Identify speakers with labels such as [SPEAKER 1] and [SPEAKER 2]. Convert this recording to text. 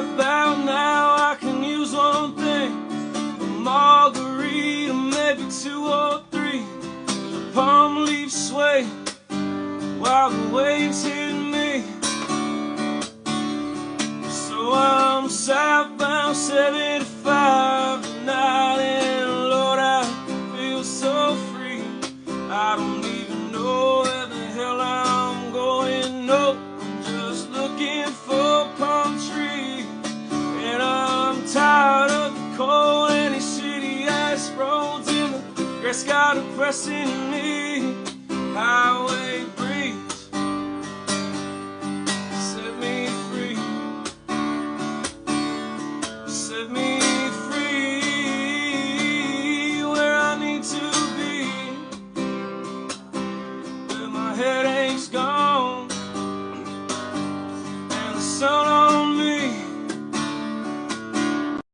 [SPEAKER 1] southbound now. I can use one thing, a margarita, maybe two or three. The palm leaves sway while the waves hit me. So I'm southbound 75 tonight, and Lord, I feel so free. I don't even know where the hell I'm going, no, I'm just looking for a palm tree. And I'm tired of the cold and these shitty ass roads, and the grass got oppressing me. Highway breeze, set me free, set me free, where I need to be, where my headache's gone and the sun on